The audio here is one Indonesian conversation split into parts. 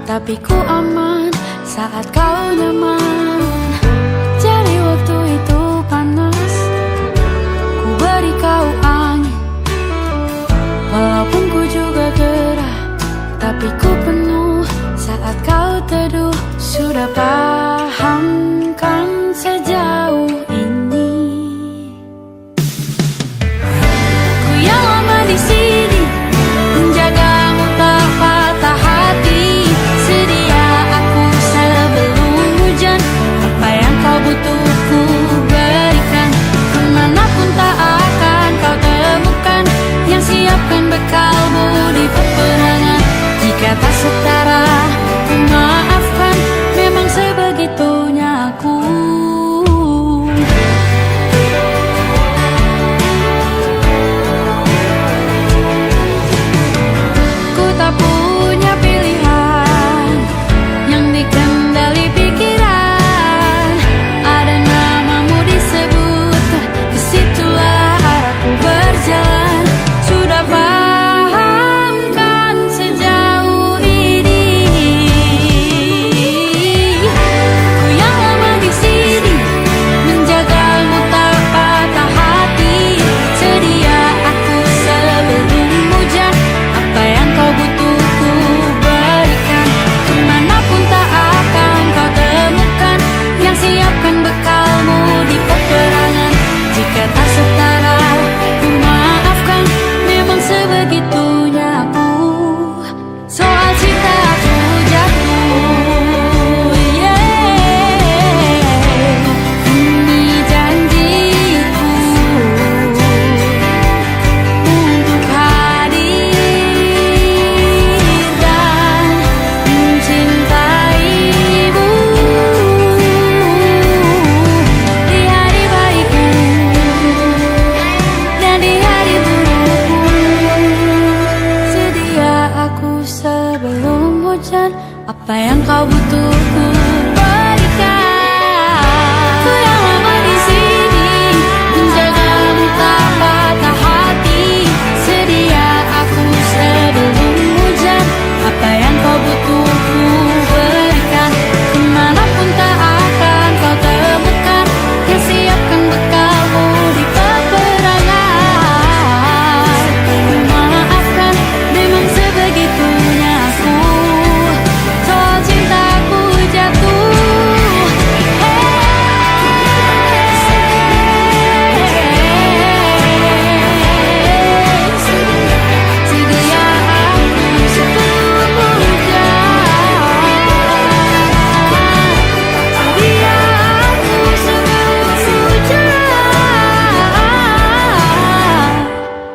tapi ku aman saat kau nyaman. Jadi waktu itu panas, ku beri kau angin. Walaupun ku juga gerah, tapi ku penuh saat kau teduh. Sudah paham kan sejauh ini? Ku yang lama di sini, menjagamu tak patah hati. Sedia aku sebelum hujan, apa yang kau butuh ku berikan. Kemanapun tak akan kau temukan, yang siapkan bekalmu di peperangan. Jika tak setara, ku maafkan, memang sebegitunya aku. Ku tak punya pilihan yang dikendali pikiran. Ada namamu disebut, disitulah arahku berjalan. Sudah paham kan sejauh ini? Ku yang lama di sini, menjagamu tak patah hati. Sedia aku sebelum hujan, apa yang kau butuh ku berikan. Kemanapun tak akan kau temukan, yang siapkan bekalmu di peperangan. Jika tak setara, ku maafkan, memang sebegitunya aku. Soal cinta aku jatuh, ini janjiku untuk hadir dan mencintaimu di hari baikku dan di hari burukku. Sedia aku sebelum hujan, apa yang kau butuh ku berikan. Ku yang lama di sini, menjagamu tak patah hati. Sedia aku sebelum hujan, apa yang kau butuh ku berikan. Kemanapun tak akan kau temukan, yang siapkan bekalmu di peperangan. Ku maafkan, memang sebegitunya aku. Soal cintaku jatuh, sedia aku sebelum hujan.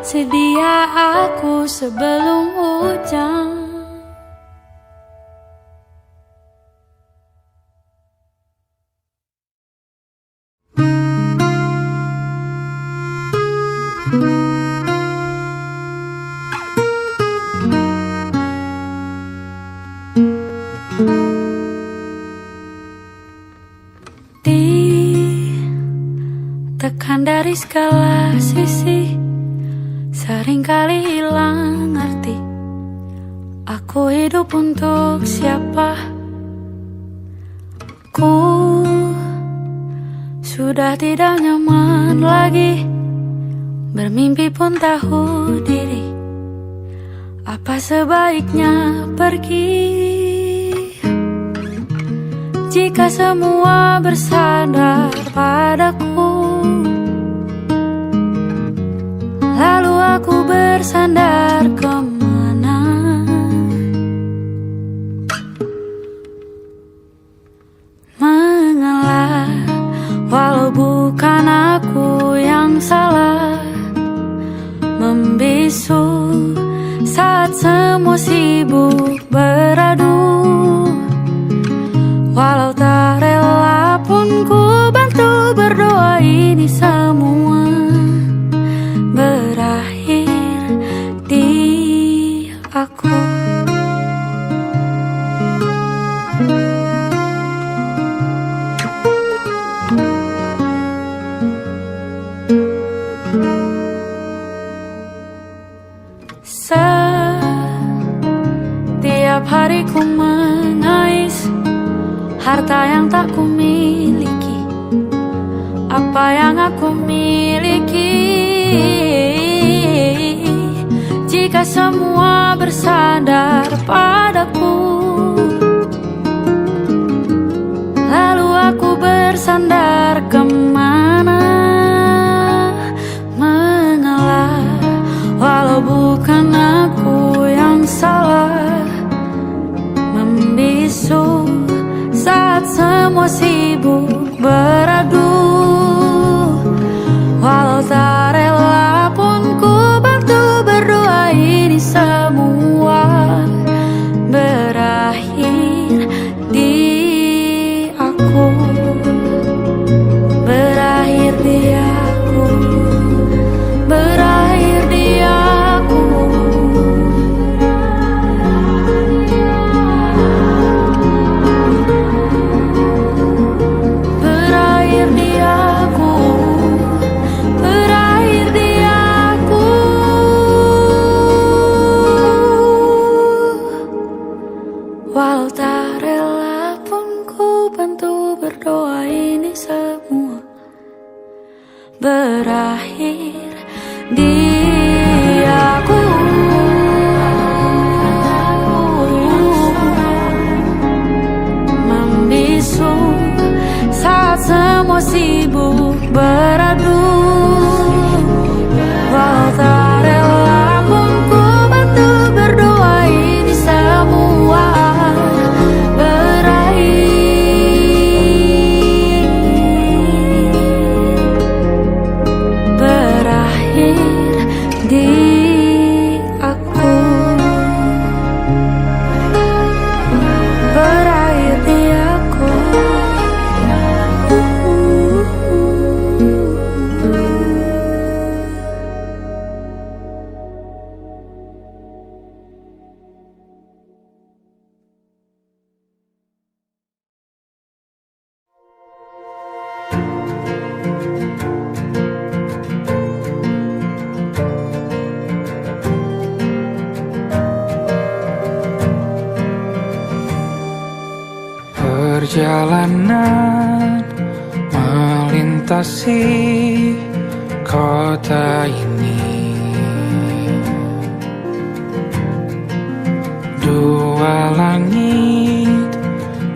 Sedia aku sebelum hujan. Sedia aku sebelum hujan. Ditekan dari segala sisi, seringkali hilang arti. Aku hidup untuk siapa? Ku sudah tidak nyaman lagi, bermimpi pun tahu diri. Apa sebaiknya pergi? Jika semua bersandar padaku, lalu aku bersandar kemana? Mengalah, walau bukan aku yang salah. Membisu saat semua sibuk beradu. Walau tak rela pun ku bantu berdoa, ini semua berakhir di aku. hatiku mengais harta yang tak kumiliki. Apa yang aku miliki? Jika semua bersandar padaku, lalu aku bersandar kemana? Mengalah, walau bukan aku yang salah. Membisu saat semua sibuk beradu, walau tak rela pun ku bantu berdoa ini semua berakhir di aku, berakhir di aku, berakhir di aku. Berakhir di aku, berakhir di aku. Walau tak rela pun ku bantu berdoa ini semua berakhir di aku. Membisu saat semua sibuk beradu, walau tak rela pun ku bantu berdoa ini semua berakhir di aku, berakhir di aku. Perjalanan melintasi kota ini, dua langit,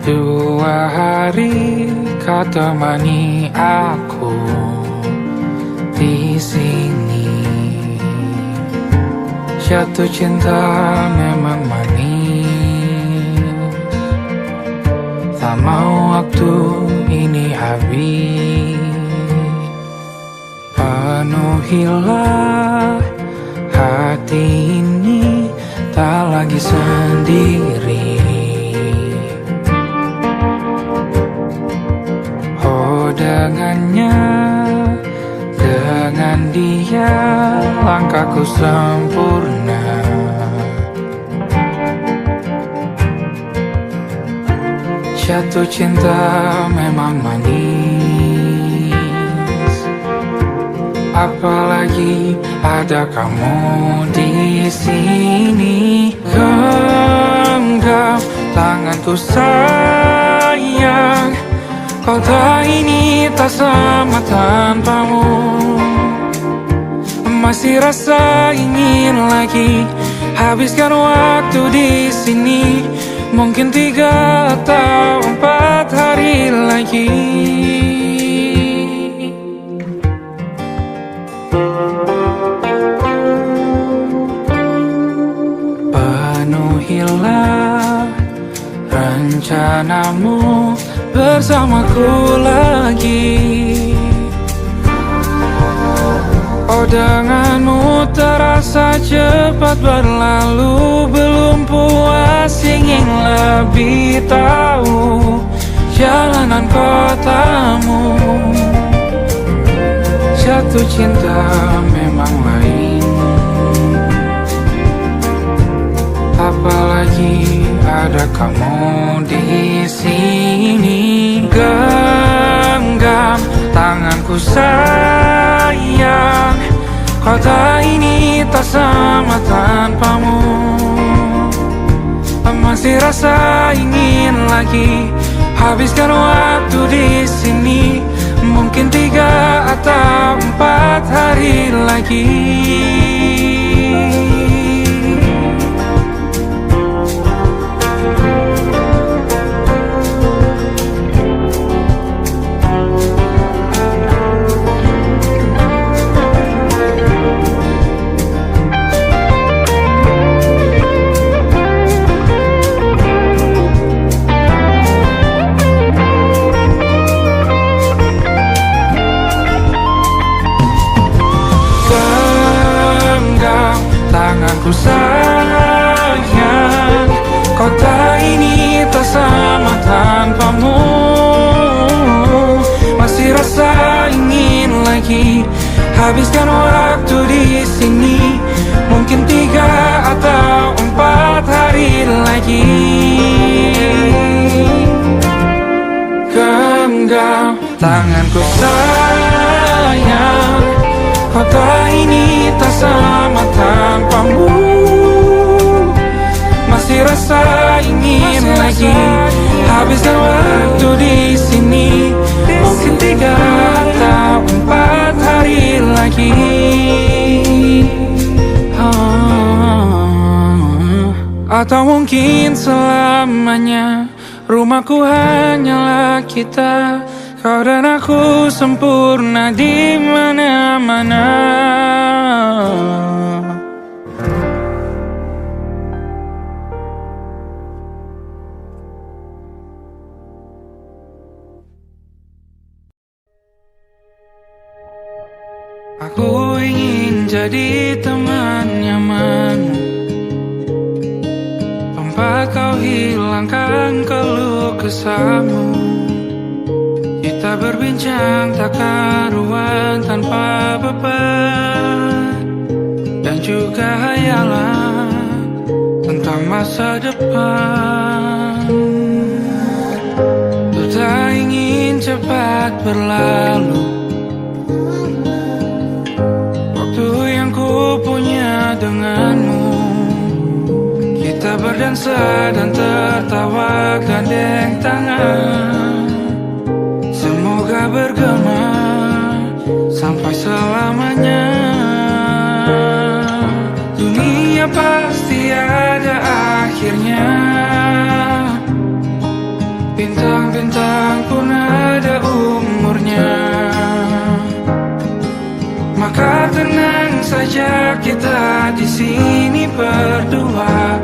dua hari kau temani aku di sini. Jatuh cinta memang manis, tak mau waktu ini habis. Penuhilah hati ini, tak lagi sendiri. Oh dengannya, dengan dia langkahku sempurna. Jatuh cinta memang manis, apalagi ada kamu di sini. Genggam tanganku sayang, kota ini tak sama tanpamu. Masih rasa ingin lagi habiskan waktu di sini. Mungkin 3 atau 4 hari lagi. Penuhilah rencanamu bersamaku lagi. Oh denganmu terasa cepat berlalu, belum puas ingin lebih tahu jalanan kotamu. Jatuh cinta memang lain, apalagi ada kamu di sini. Genggam tanganku sayang, kota ini tak sama tanpamu. Masih rasa ingin lagi habiskan waktu di sini. Mungkin 3 atau 4 hari lagi. Tanganku sayang, kota ini tak sama tanpamu. Masih rasa ingin lagi habiskan waktu di sini. Mungkin 3 atau 4 hari lagi. Genggam tanganku sayang, kota ini tak sama tanpamu. Masih rasa ingin lagi habiskan waktu di sini. Mungkin 3 atau 4 hari lagi. Atau mungkin selamanya. Rumahku hanyalah kita, kau dan aku sempurna di mana-mana. Aku ingin jadi teman nyaman, tempat kau hilangkan keluh kesahmu. Kita berbincang tak karuan tanpa beban, dan juga hayalan tentang masa depan. Ku tak ingin cepat berlalu waktu yang ku punya denganmu. Kita berdansa dan tertawa gandeng tangan. Semoga bergema sampai selamanya. Dunia pasti ada akhirnya. Bintang-bintang pun ada umurnya. Maka tenang saja kita di sini berdua.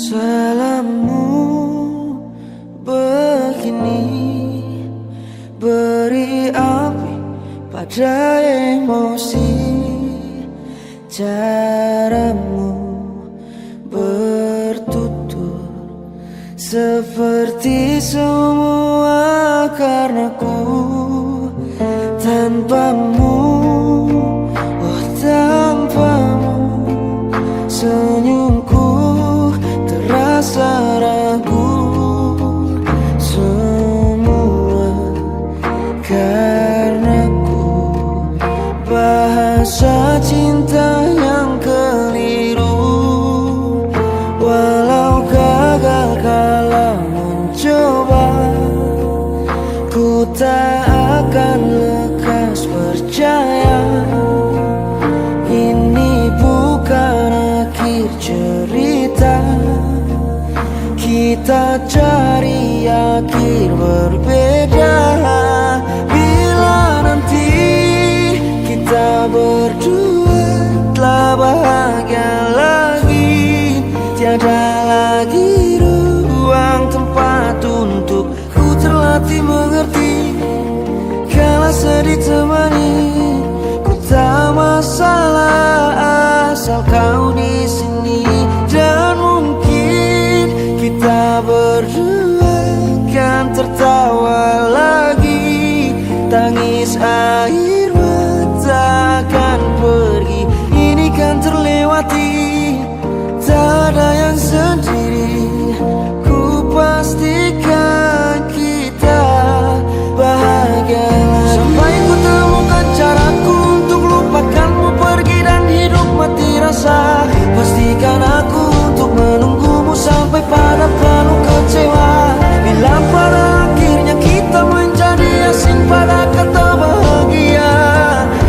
Salammu begini, beri api pada emosi. Caramu bertutur seperti semua karenaku. Tanpamu, oh tanpamu, senyumku terasa ragu. Semua karenaku, bahasa cinta yang keliru. Walau gagal kala mencoba, ku tak akan lekas percaya. Ini bukan akhir cerita, kita cari akhir berbeda. Bila nanti kita berdua telah bahagia lagi, tiada lagi ruang tempat untuk ku terlatih mengerti. Kala sedih temani, ku tak masalah asal kau di sini. Dan mungkin kita berdua kan tertawa lagi, tangis air mata akan pergi. Ini kan terlewati, tak ada yang sendiri. Ku pastikan kita bahagia lagi. Sampai ku temukan caraku untuk lupakanmu pergi dan hidup mati rasa. Pastikan aku untuk menunggumu sampai pada penuh kecewa. Bila pada akhirnya kita menjadi asing pada kata bahagia,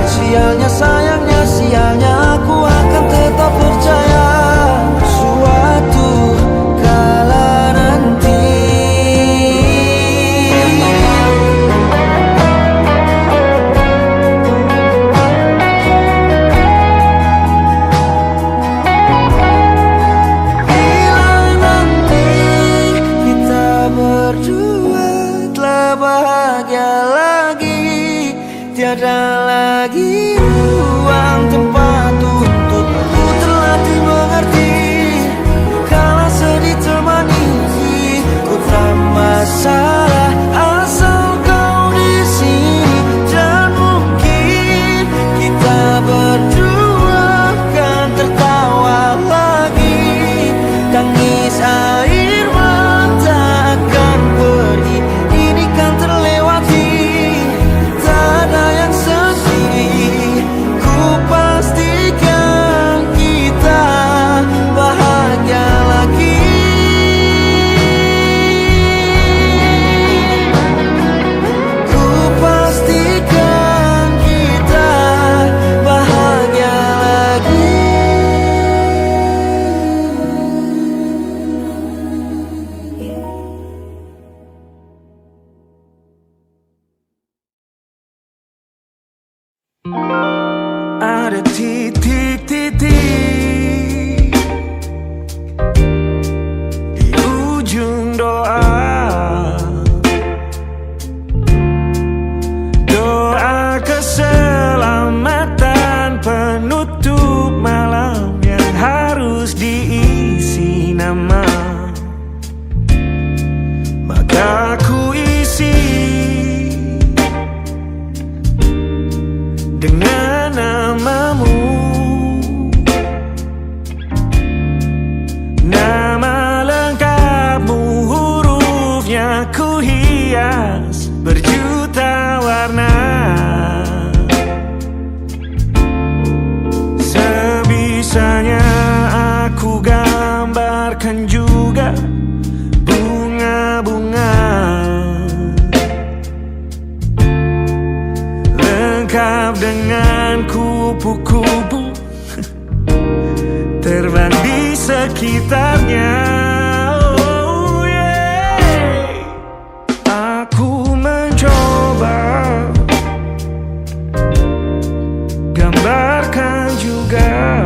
sialnya sayangnya sialnya aku akan tetap percaya. Suatu kala nanti bahagia lagi, tiada lagi ruang tempat untuk ku terlatih mengerti. Kala sedih temani, ku tak masalah asal kau di sini. Dan mungkin kita berdua kan tertawa lagi, tangis air mata akan pergi. Ini kan terlewati, tak ada yang sendiri. Ku pastikan kita bahagia lagi. Ku pastikan kita bahagia lagi. Ada titik-titik di ujung doa, doa keselamatan penutup malam yang harus diisi nama. Maka ku isi dengan namamu, nama lengkapmu, hurufnya ku hias berjuta warna. Sebisanya aku gambarkan juga bunga-bunga, lengkap dengan kupu-kupu terbang di sekitarnya. Oh yeah. Aku mencoba gambarkan juga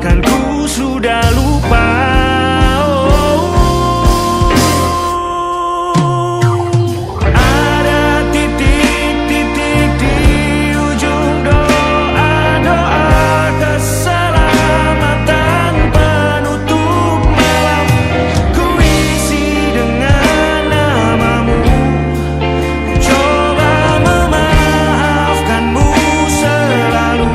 seakan ku sudah lupa. Ada titik-titik di ujung doa-doa keselamatan penutup malam. Ku isi dengan namamu, coba memaafkanmu selalu.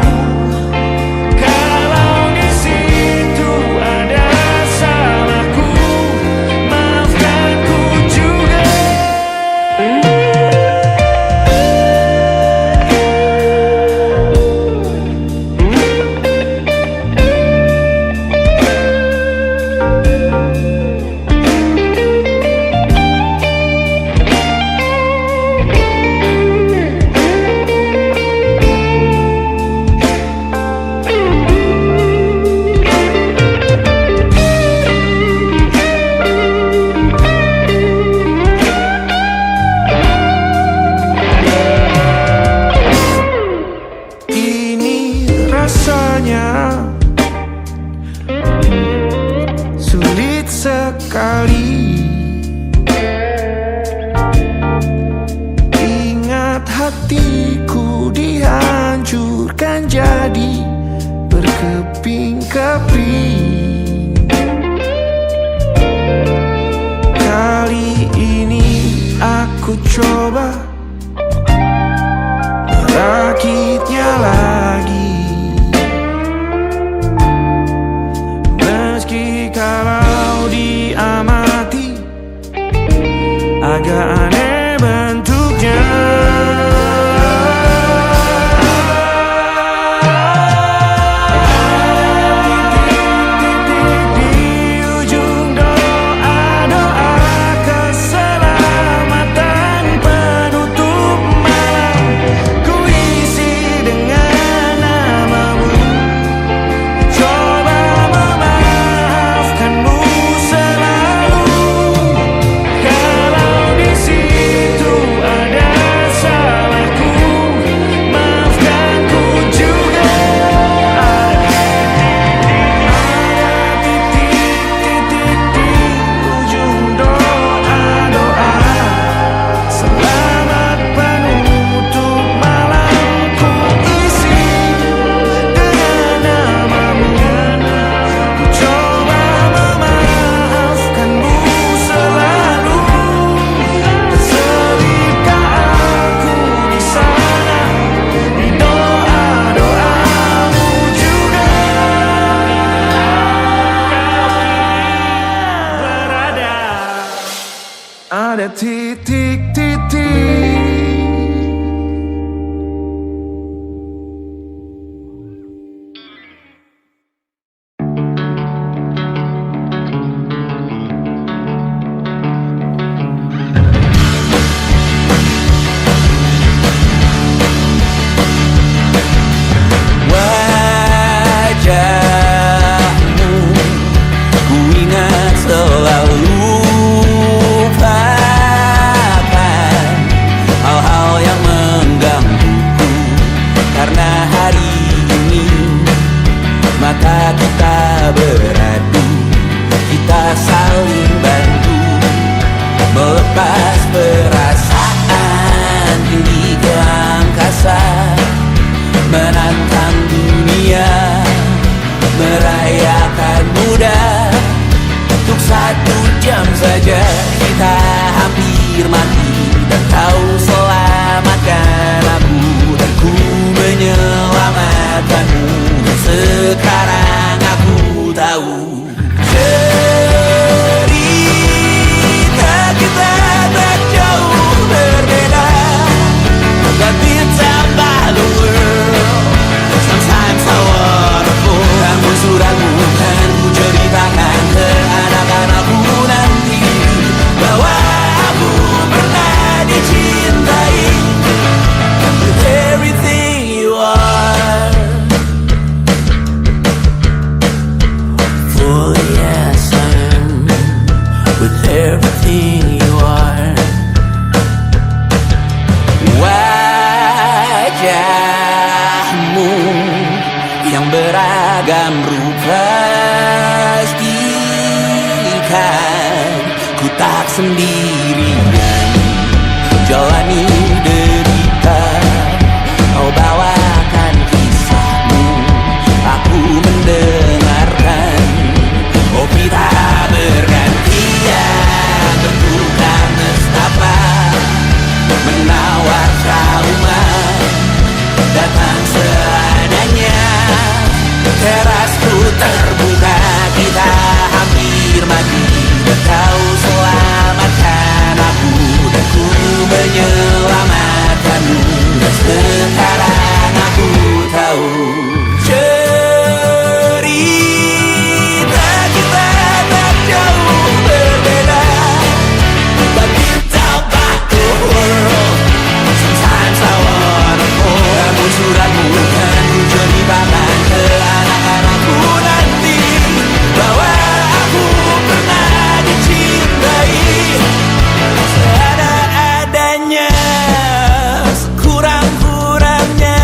Kalau di situ ada salahku, maafkan ku juga. Ini rasanya sulit sekali. Ingat hatiku dihancurkan jadi berkeping-keping. Kali ini aku coba merakitnya lagi. Meski kalau diamati agak aneh bentuknya. Titik-titik di ujung doa-doa keselamatan penutup malam. Ku isi dengan namamu, coba memaafkanmu selalu. Kalau di situ ada salahku, maafkan ku juga. Ada titik-titik di ujung doa-doa selamat penutup malam. Ku isi dengan namamu, ku coba memaafkanmu selalu. Selipkah aku di sana, di doa-doamu juga. Berada ada titik-titik. Wajahmu ku ingat selalu, lupakan hal-hal yang menggangguku. Karena hari ini mata kita beradu, kita saling bantu melepas perasaan tinggi ke angkasa, menantang dunia, merayakan muda. Untuk 1 jam saja kita hampir mati, dan kau selamatkan aku, dan ku menyelamatkanmu. Dan sekarang aku tahu cerita kita tak jauh berbeda. But it's about the world. Sometimes so wonderful. Kamu suratmu kan ku ceritakan ke anak-anakku nanti, bahwa aku pernah dicintai with everything you are. For yes, I am with everything you are. Wajahmu yang beragam rupa pastikan ku tak sendirian jalani derita. Kau bawakan kisahmu, aku mendengarkan. Kopi tak bergantian, bertukar nestapa, menawar trauma, datang seadanya. Terasku terbuka, kita hampir mati. Kau selamatkan aku dan ku menyelamatkanmu. Dan sekarang aku tahu cerita kita tak jauh berbeda. But it's about the world. Sometimes I wanna fall. Namun suratmu kan ku ceritakan ke anak-anakku nanti bahwa aku pernah dicintai seada-adanya, sekurang-kurangnya.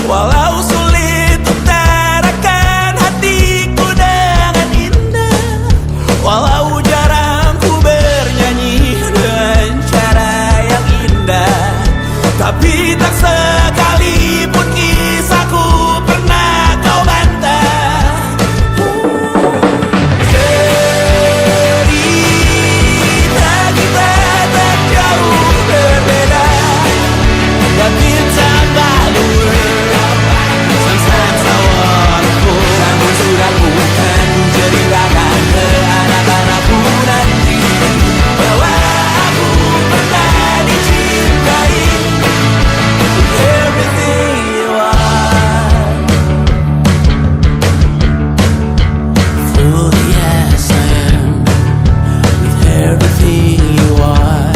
Walau sulit utarakan hatiku dengan indah, walau jarang ku bernyanyi dengan cara yang indah, tapi tak sekalipun kisahku pernah kau bantah. Cerita kita tak jauh berbeda, but it's about the world. Sometimes I wanna fall. Namun suratmu kan ku ceritakan ke anak-anakku nanti bahwa aku pernah dicintai. Everything you are, fully as I am, with everything you are.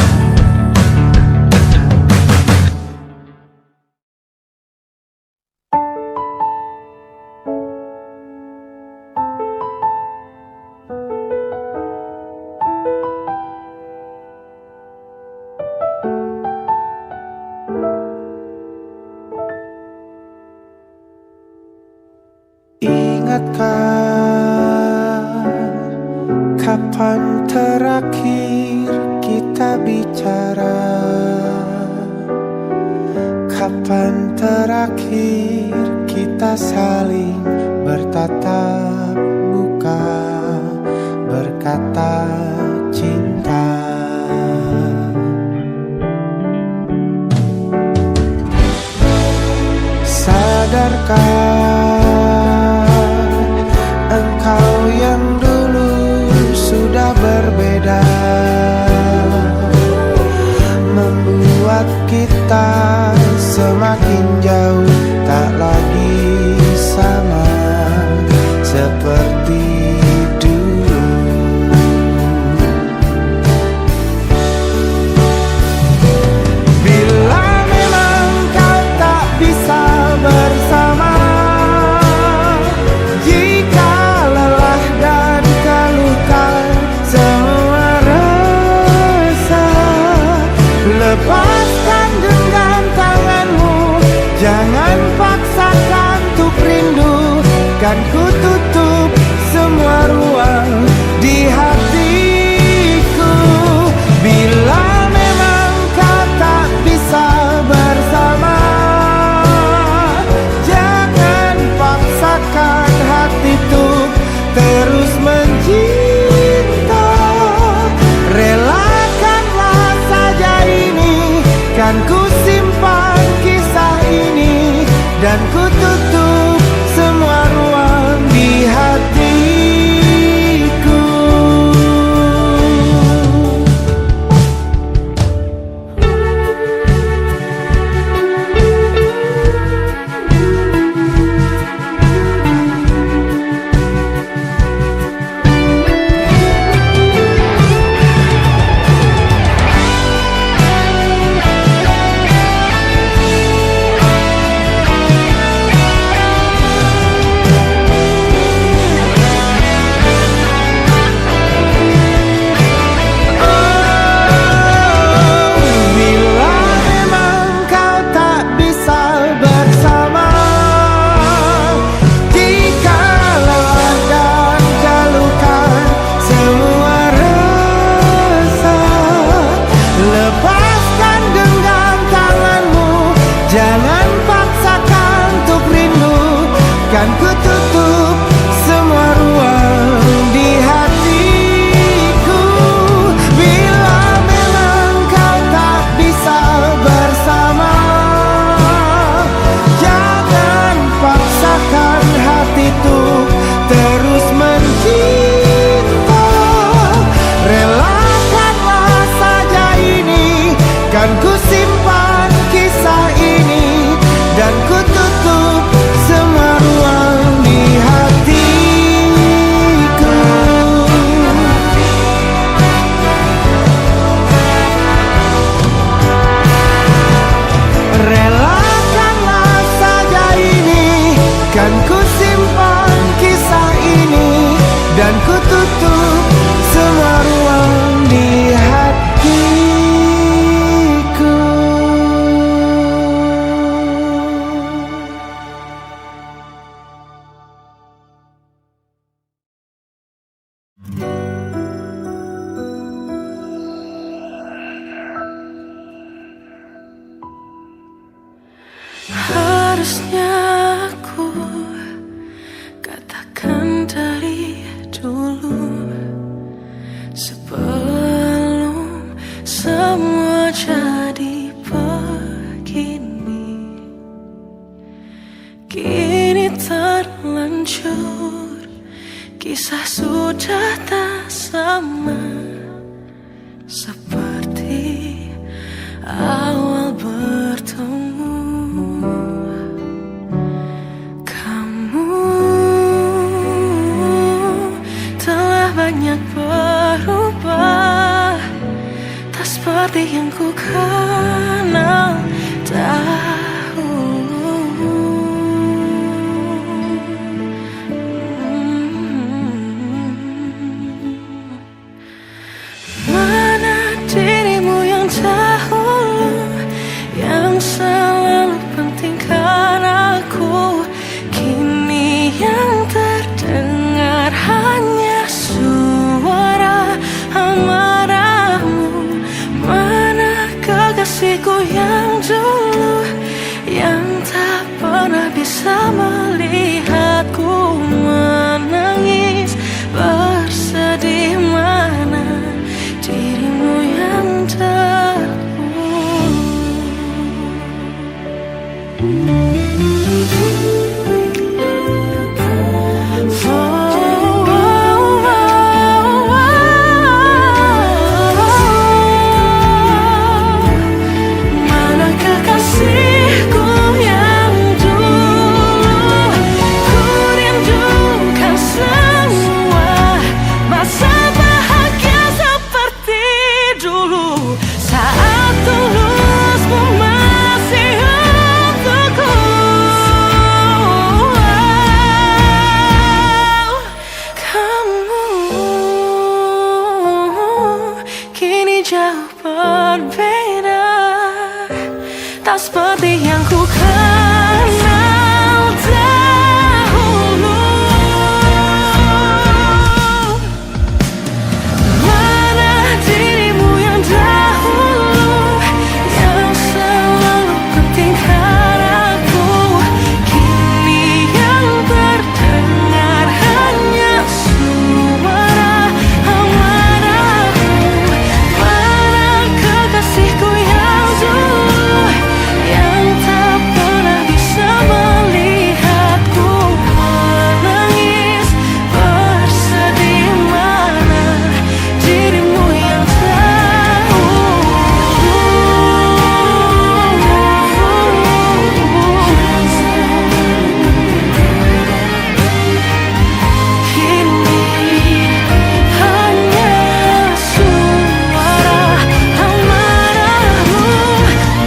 Ingatkah kapan terakhir kita bicara? Kapan terakhir kita saling bertatap muka, berkata cinta? Sadarkah engkau yang dulu sudah berbeda, membuat kita semakin jauh, tak lagi sama seperti dulu. Bila memang kau tak bisa bersama, jika lelah dan keluhkan semua rasa, lepaskan genggam tanganmu, jangan paksakan untuk rindu. Kan ku tutup semua ruang di hatiku. Bila memang kau tak bisa bersama, jangan paksakan hati untuk terus mencinta. Relakanlah saja ini, kan ku simpan kisah ini, dan ku tutup semua ruang di hati. hatiku terus mencinta. Relakanlah saja ini, kan ku simpan kisah ini, dan ku tutup semua ruang di hatiku. Relakanlah saja ini, kan ku simpan kisah ini, dan ku tutup semua ruang di hatiku. Harusnya aku katakan dari dulu, sebelum semua jadi begini. Kini terlanjur, kisah sudah tak sama seperti awal bertemu. Banyak berubah, tak seperti yang ku kenal dahulu. Mana dirimu yang dahulu, yang selalu pentingkan aku, kini yang terdengar hanya suara amarahmu. Mana kekasihku yang dulu, yang tak pernah bisa melihatku menangis bersedih. Mana dirimu yang dahulu. Jauh berbeda, tak seperti yang ku kenal dahulu. Mana dirimu yang dahulu, yang selalu pentingkan aku, kini yang terdengar hanya suara amarahmu. Kekasihku yang dulu, yang tak pernah bisa melihatku menangis bersedih. Mana dirimu yang kini hanya suara amarahmu.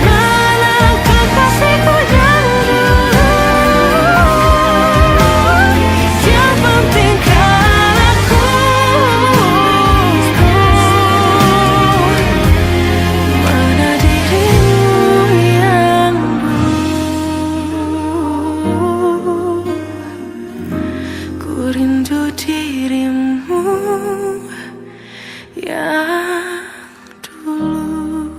Mana kekasihku yang dulu, yang pentingkan aku, mana dirimu yang dulu. Ku rindu dirimu yang dulu.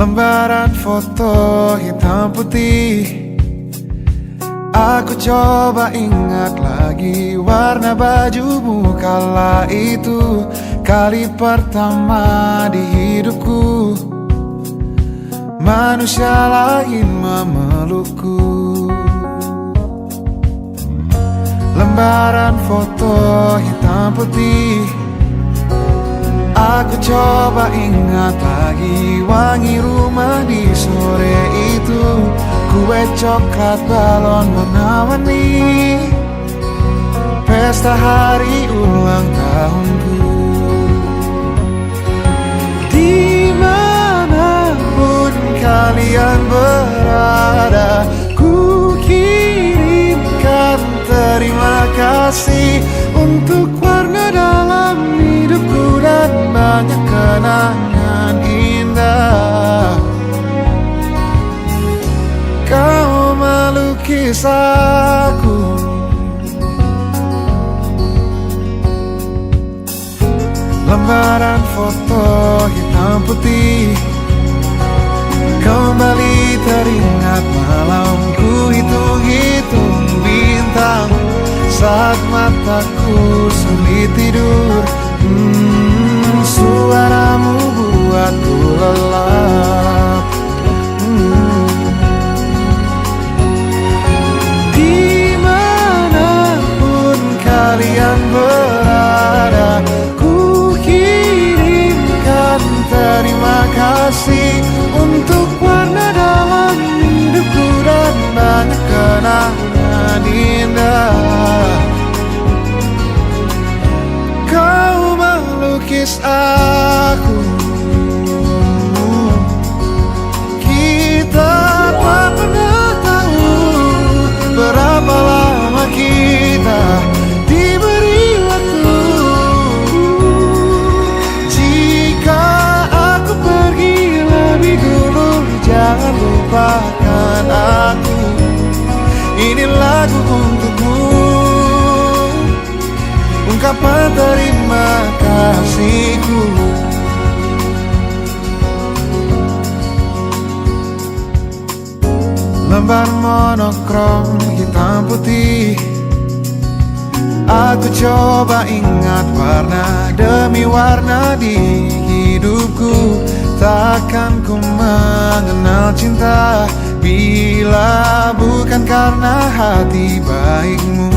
Lembaran foto hitam putih. Aku coba ingat lagi warna bajumu kala itu, kali pertama di hidupku manusia lain memelukku. Lembaran foto hitam putih. Aku coba ingat lagi wangi rumah di sore itu, kue coklat balon warna-warni, pesta hari ulang tahunku. Dimanapun kalian berada, ku kirimkan terima kasih untuk warna dalam hidupku dan banyak kenangan indah. Kau melukis aku, lembaran foto hitam putih. Kembali teringat malamku hitung-hitung bintang saat mataku sulit tidur. Suaramu buatku lelap. Dimanapun kalian berada, ku kirimkan terima kasih untuk warna dalam hidupku dan banyak kenangan indah. Kau melukis aku, kita tak pernah tahu berapa lama kita diberi waktu. Jika aku pergi lebih dulu, jangan lupakan aku. Ini lagu untukmu, ungkapan terima kasihku. Lembar monokrom hitam putih. Aku coba ingat warna demi warna di hidupku. Takkan ku mengenal cinta bila bukan karena hati baikmu.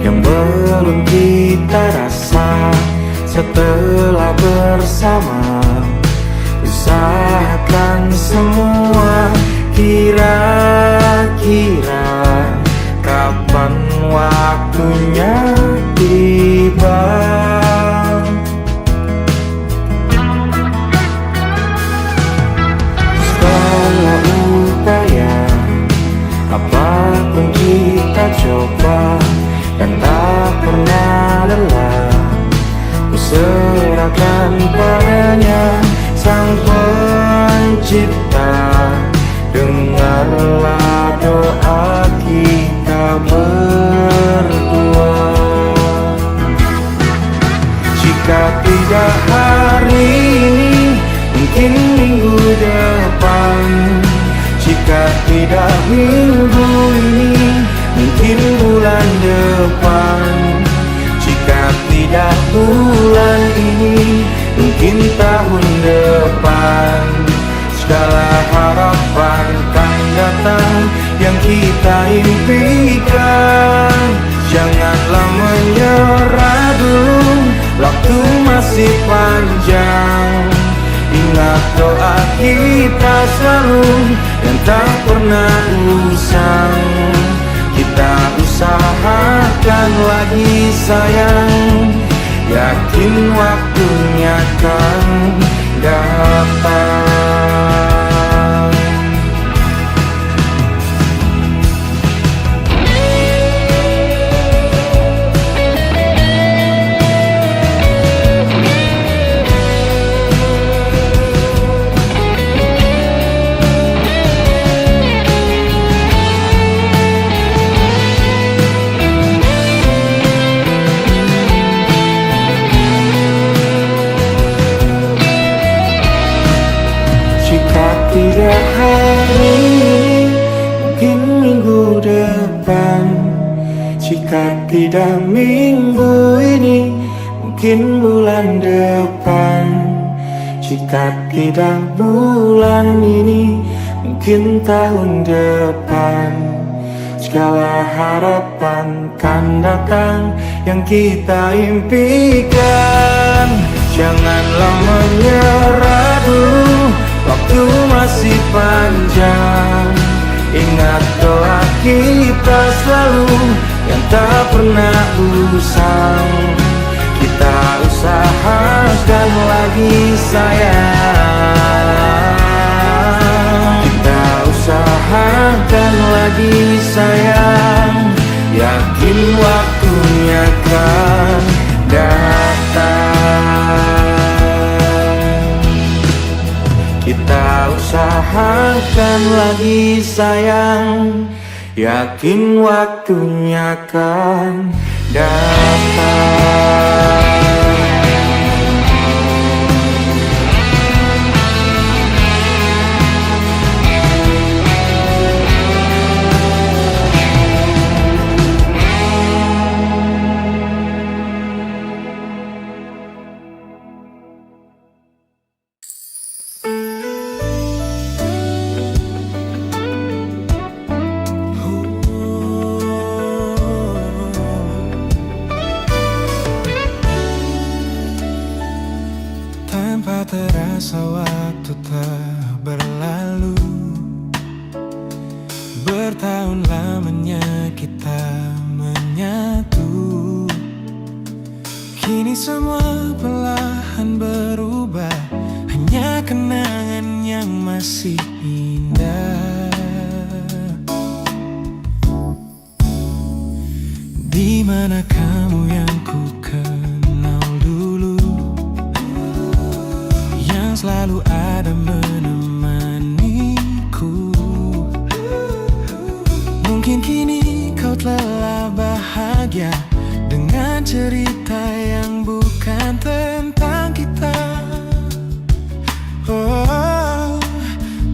Yang belum kita rasa setelah bersama, usahakan semua. Kira-kira kapan waktunya tiba? Setelah upaya apapun kita coba dan tak pernah lelah, ku serahkan padanya Sang Pencipta. Dengarlah doa kita berdua. Jika tidak hari ini, mungkin minggu depan. Jika tidak minggu ini, mungkin bulan depan. Jika tidak bulan ini, mungkin tahun depan. Segala harapan kan datang yang kita impikan. Janganlah menyerah dulu, waktu masih panjang. Ingat doa kita selalu dan tak pernah usang. Kita usahakan lagi sayang. yakin waktunya kan datang. Tidak hari ini, mungkin minggu depan. Jika tidak minggu ini, mungkin bulan depan. Jika tidak bulan ini, mungkin tahun depan. Segala harapan kan datang yang kita impikan. Janganlah menyerah dulu, waktu masih panjang. Ingat doa kita selalu yang tak pernah usang. Kita usahakan lagi sayang. Kita usahakan lagi sayang. Yakin waktunya kan datang. Kita usahakan lagi sayang, yakin waktunya kan datang. Terasa waktu tak berlalu, bertahun lamanya kita menyatu. Kini semua perlahan berubah, hanya kenangan yang masih indah. Di mana kamu yang ku kenal dulu, yang selalu ada menemaniku. Mungkin kini kau telah bahagia dengan cerita yang bukan tentang kita. Oh,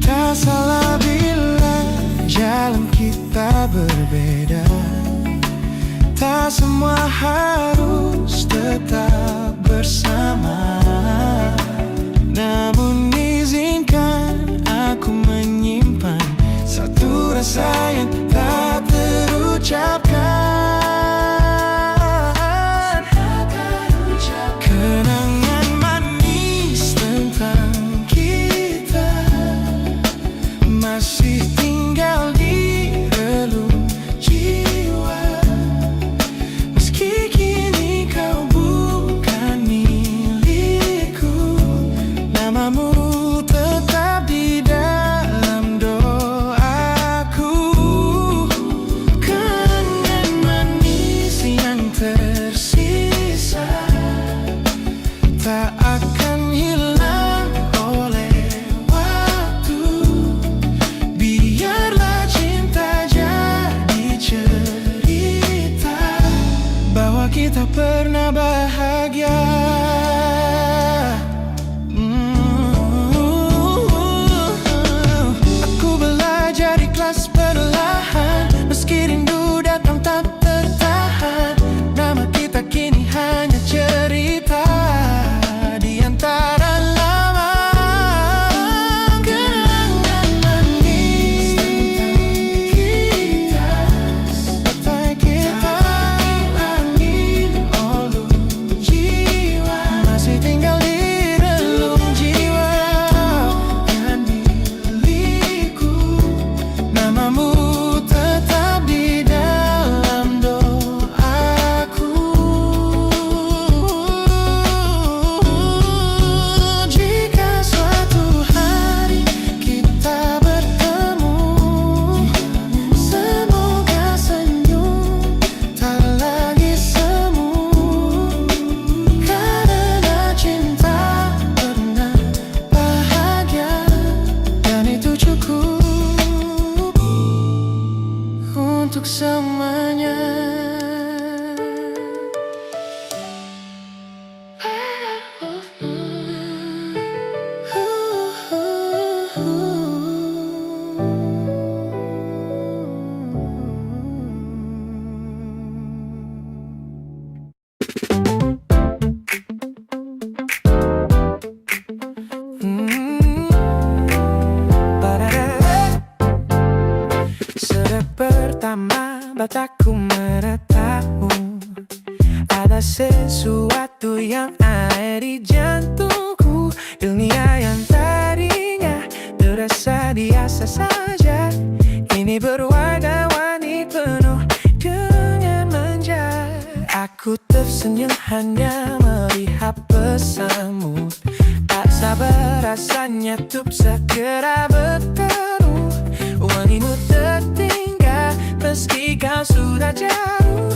tak salah bila jalan kita berbeda. Tak semua harus tetap bersama. Namun izinkan aku menyimpan satu rasa yang tak terucapkan. Kenangan manis tentang kita masih tinggal di relung jiwa. Meski kini kau bukan milikku, namamu tetap di dalam doaku. Kenangan manis yang tersisa tak akan hilang oleh waktu. Biarlah cinta jadi cerita bahwa kita pernah bahagia. Aku belajar ikhlas perlahan, meski rindu datang tak tertahan. Nama kita kini hanya cerita di antara lama. Kenangan manis tentang kita, bagai kita angin ulu jiwa. ada sesuatu yang ada di jantungku. Dunia yang tadinya terasa biasa saja, ini berwarna-warni penuh dengan manja. Aku tersenyum hanya melihat pesanmu, tak sabar rasanya untuk segera bertemu. Wangimu tertinggal meski kau sudah jauh,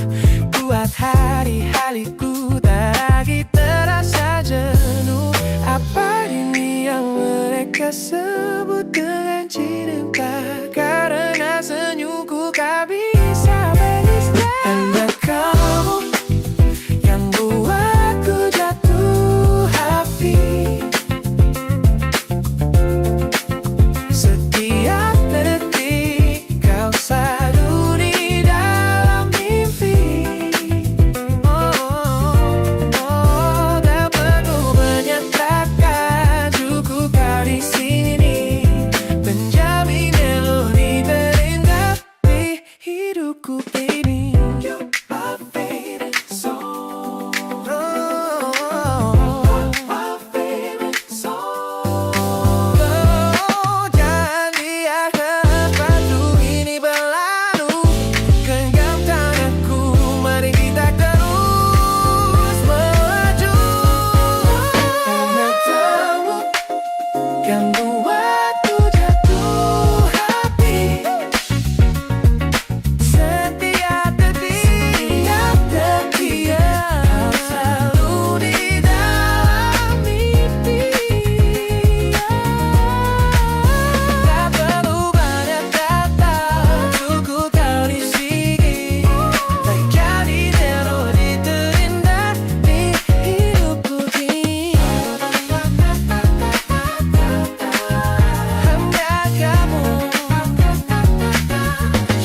buat hari-hariku tak lagi terasa jenuh. Apa ini yang mereka sebut dengan cinta? Karena senyumku tak bisa beristirahat. Hanya kamu yang buatku jatuh hati. Setiap detik kau selalu di dalam mimpi. Tak perlu menyatakan cukup kau di sini, menjamin melodi terindah di hidupku, baby. You're my favorite song. My favorite song. Jangan biarkan waktu ini berlalu, genggam tanganku, mari kita terus melaju. Karena kamu yang buatku jatuh hati. Setiap detik kau selalu di dalam mimpi. Tak perlu banyak kata, cukup kau di sini, menjadi melodi terindah di hidupku ini. Hanya kamu,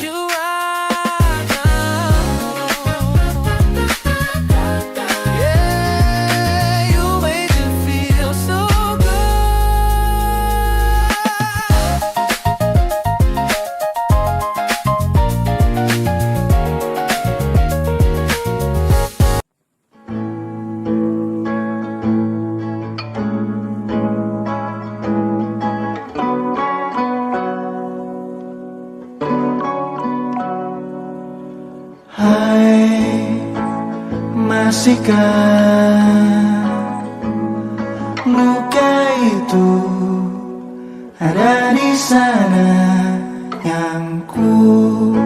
you are yeah, you make me feel so good. Hai, masihkah luka itu ada di sana yang ku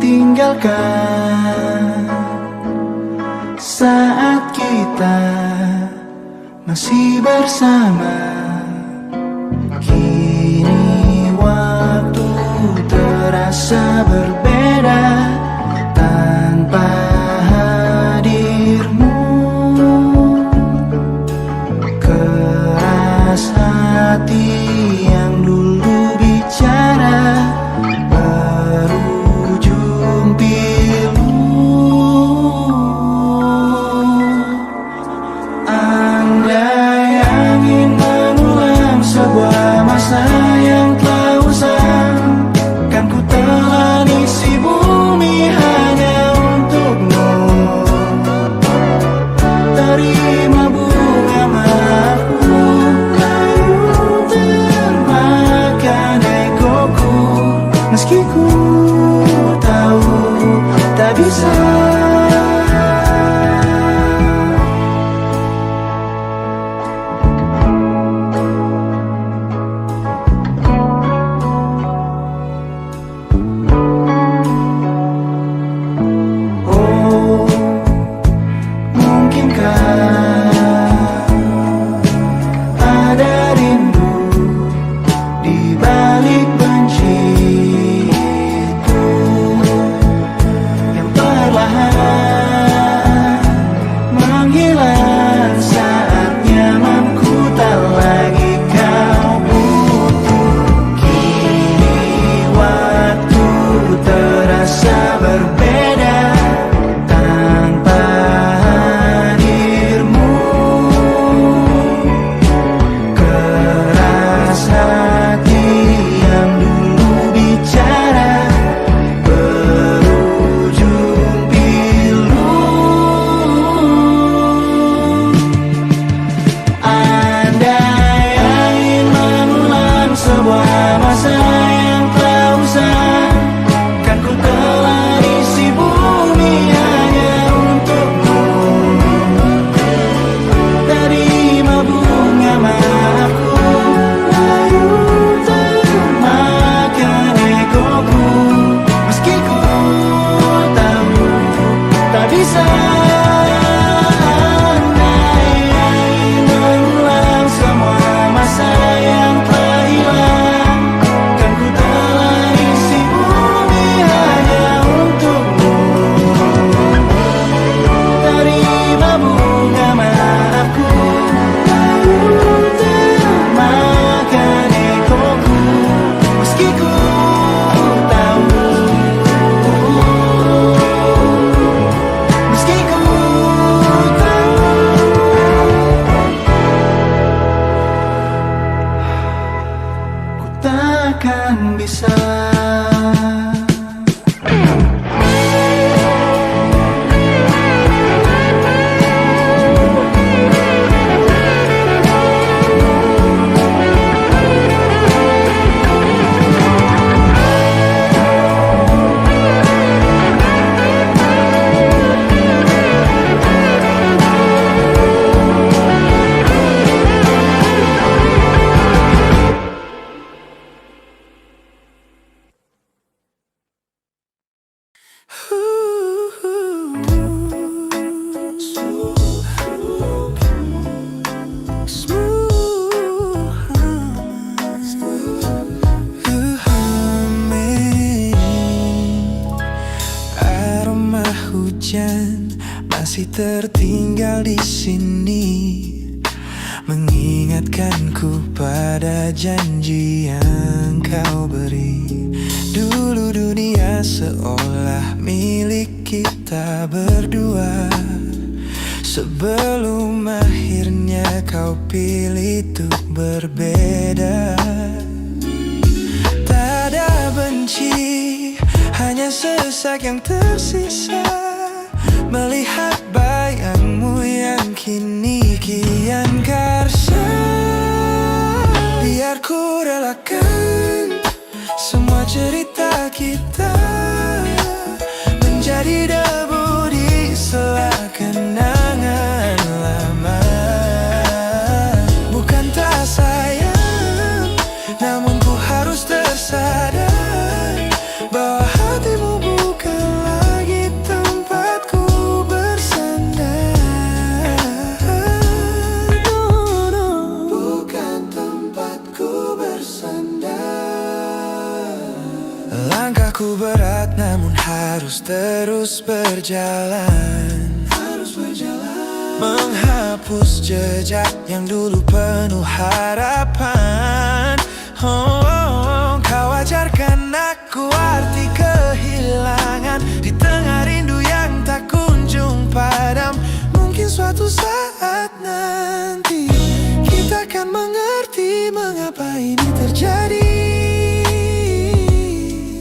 tinggalkan saat kita masih bersama. Kini waktu terasa berbeda tanpa hadirmu. Keras hati yang dulu bicara berujung pilu. Andai angin mengulang sebuah masa yang telah usang, kan ku telah bisa mengulang semua masa yang telah hilang. Kan ku telah isi bumi hanya untukmu. Terima bunga maafku, termakan egoku, meski ku tahu, meski ku tahu, ku takkan bisa. Aroma hujan masih tertinggal di sini, mengingatkanku pada janji yang kau beri. Dulu dunia seolah milik kita berdua, sebelum akhirnya kau pilih untuk berbeda. Tak ada benci, hanya sesak yang tersisa, melihat bayangmu yang kini kian karsa. Biar ku relakan semua cerita kita menjadi debu di sela kenangan lama. Bukan tak sayang, namun ku harus tersadar bahwa hatimu bukan lagi tempatku bersandar. Bukan tempatku bersandar. Langkahku berat namun harus terus berjalan, menghapus jejak yang dulu penuh harapan. Kau ajarkan aku arti kehilangan di tengah rindu yang tak kunjung padam. Mungkin suatu saat nanti kita akan mengerti mengapa ini terjadi.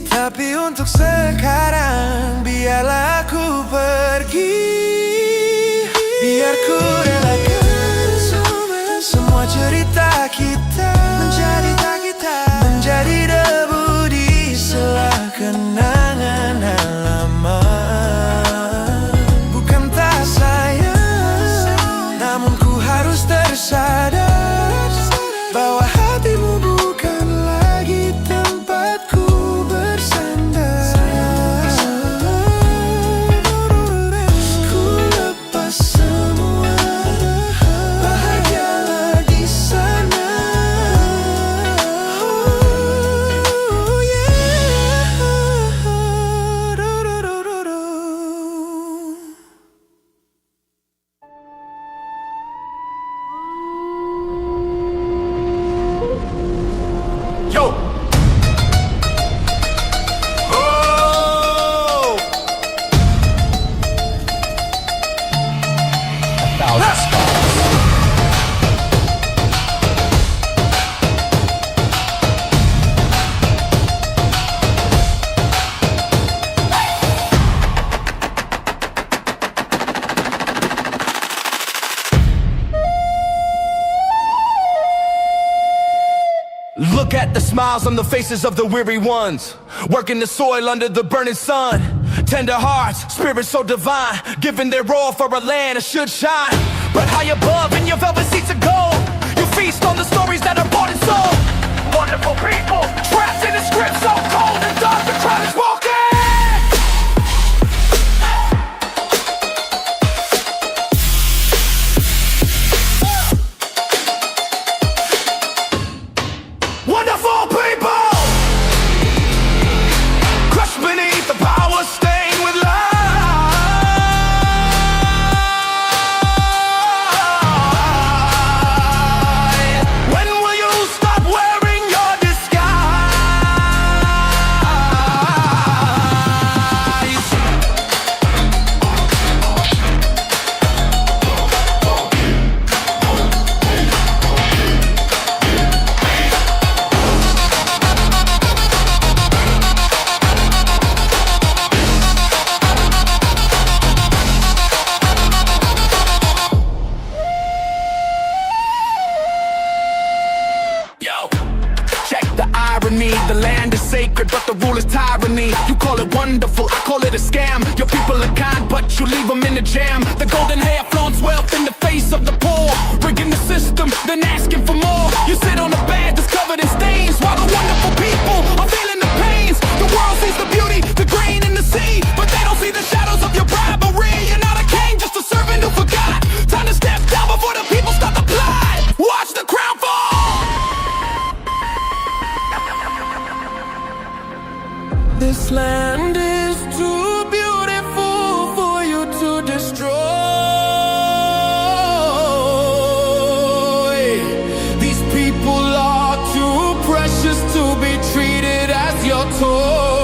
Tapi untuk sekarang biarlah aku pergi. Biar ku relakan semua cerita kita menjadi debu di sela kenangan lama. Bukan tak sayang, namun ku harus tersadar bahwa hatimu bukan lagi tempatku bersandar. Ku lepas semua, bahagialah di sana. Oh yeah. Yo! Oh! Look at the smiles on the faces of the weary ones, working the soil under the burning sun. Tender hearts, spirits so divine, giving their all for a land that should shine. But high above in your velvet seats of gold, you feast on the stories that are bought and sold. Wonderful people, trapped in a script so cold and dark, the crowd is walking. sacred, but the rule is tyranny. You call it wonderful, I call it a scam. Your people are kind, but you leave them in the jam. The golden hair flaunts wealth in the face of the poor, rigging the system, then asking for more. You sit on a bed that's covered in stains, while the wonderful people are feeling the pains. The world sees the beauty, the grain in the sea, but they don't see the shadows of your bribery. You're not a king, just a servant who forgot. Time to step down before the people start to plot. Watch the crown fall. This land is too beautiful for you to destroy. These people are too precious to be treated as your toy.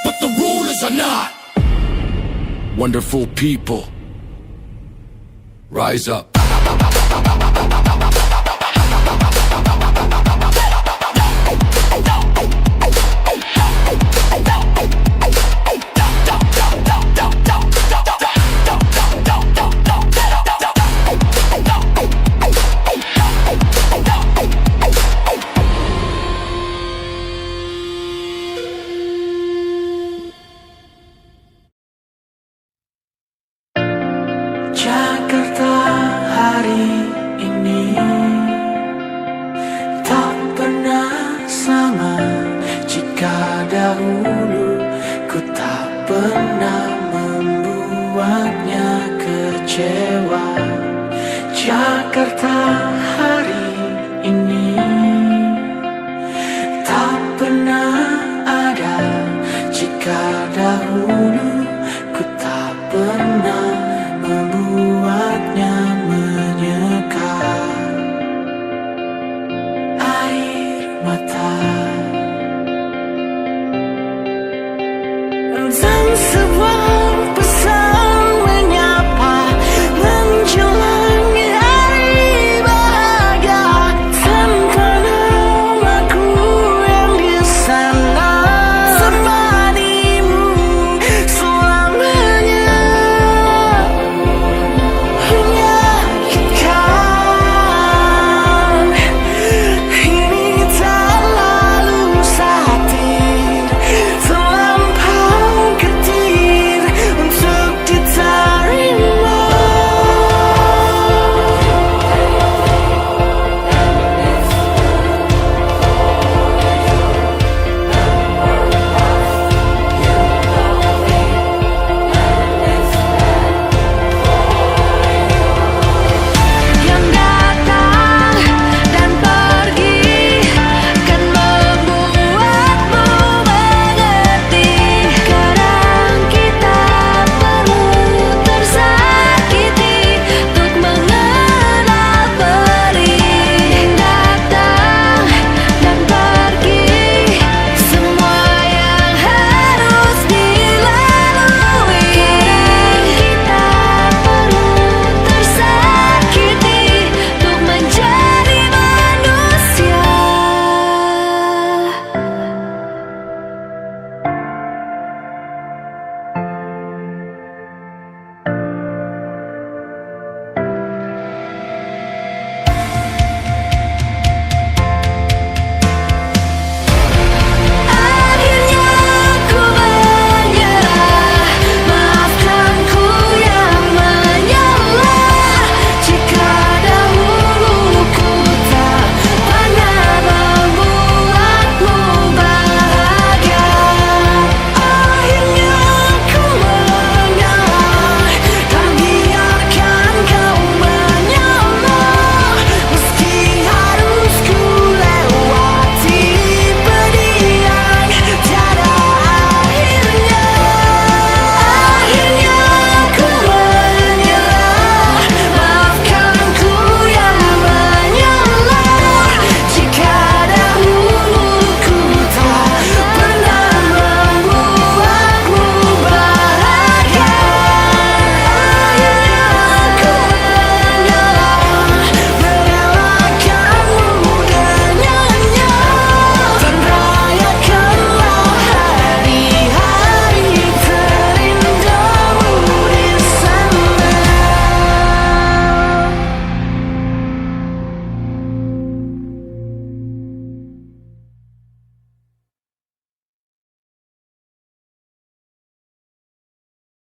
But the rulers are not. Wonderful people, rise up. Jakarta hari ini tak pernah sama. Jika dahulu ku tak pernah membuatnya kecewa. Jakarta hari